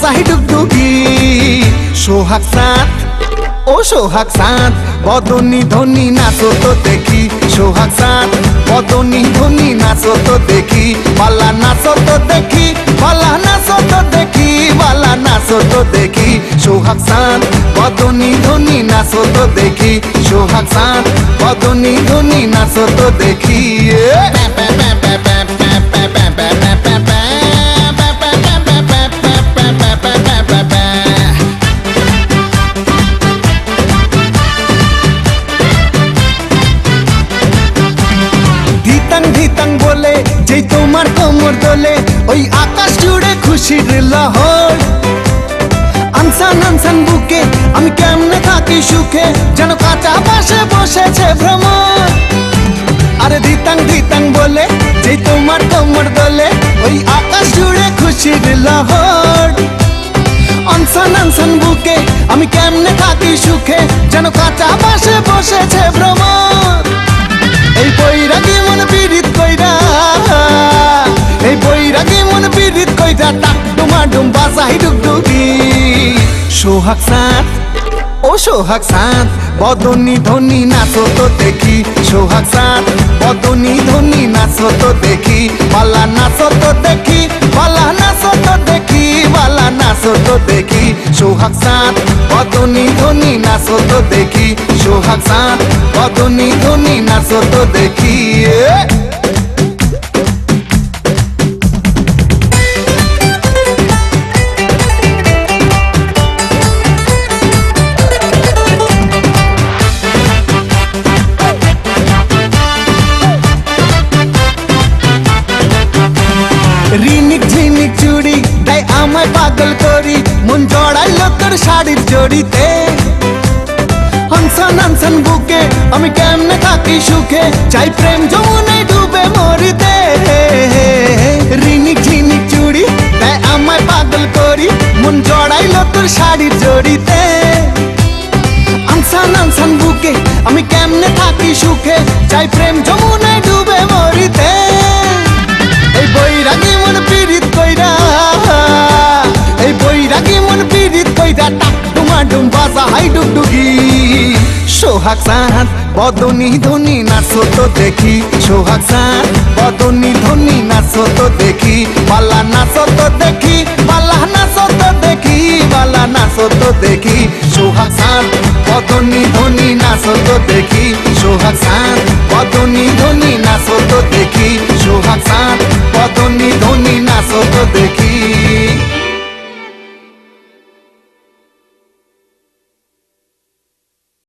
বাজাই ডুগডুগি। সোহাগ চাঁদ ও সোহাগ চাঁদ বদনী ধ্বনি নাচো তো দেখি। সোহাগ চাঁদ বদনী ধ্বনি নাচো তো দেখি। বালা নাচো তো দেখি, বালা নাচো তো দেখি, বালা নাচো তো দেখি। সোহাগ চাঁদ বদনী ধ্বনি নাচো তো দেখি। সোহাগ চাঁদ বদনী ধ্বনি নাচো তো দেখি। ধিতাং বলে যেই তোমার কোমর দোলে, ওই আকাশ জুড়ে খুশির লহর। আনসান আনসান বুকে আমি কেমনে থাকি সুখে, যেন কাঁচা পাশে বসেছে ভ্রমর। আরে ধিতাং বলে যেই তোমার কোমর দোলে, ওই আকাশ জুড়ে খুশির লহর। আনসান আনসান বুকে আমি কেমনে থাকি সুখে, যেন কাঁচা পাশে বসেছে ভ্রমর। এই বৈরাগী মন পীড়িত কইরা, এই বৈরাগী মন পীড়িত কইরা টাক ডুমাডুম বাজাই ডুগডুগি। সোহাগ চাঁদ ও সোহাগ চাঁদ বদনী ধ্বনি নাচো তো দেখি। সোহাগ চাঁদ বদনী ধ্বনি নাচো তো দেখি। বালা নাচো তো দেখি, বালা নাচো তো দেখি, বালা নাচো তো দেখি। সোহাগ চাঁদ বদনী ধ্বনি নাচো তো দেখি। সোহাগ চাঁদ বদনী ধ্বনি নাচো তো দেখি। রিনিক ঝিনিক চুড়ি তাই আমায় পাগল করি, মন জড়াইলো তোর শাড়ির জড়িতে। হানসান হানসান বুকে আমি কেমনে থাকি সুখে, চাই প্রেম যমুনায় ডুবে মরিতে। রিনিক ঝিনিক চুড়ি তাই আমায় পাগল করি, মন জড়াইলো তোর শাড়ির জড়িতে। হানসান হানসান বুকে আমি কেমনে থাকি সুখে, চাই প্রেম যমুনায় ডুবে মরিতে। এই বৈরাগী মন পীড়িত কইরা, এই বৈরাগী মন পীড়িত কইরা টাক ডুমাডুম বাজাই ডুগডুগি। সোহাগ চাঁদ বদনী ধ্বনি নাচো তো দেখি। সোহাগ চাঁদ বদনী ধ্বনি নাচো তো দেখি। বালা নাচো তো দেখি, বালা নাচো তো দেখি, বালা নাচো তো দেখি। সোহাগ চাঁদ বদনী ধ্বনি নাচো তো দেখি। সোহাগ চাঁদ বদনী ধ্বনি নাচো তো দেখি। সোহাগ চাঁদ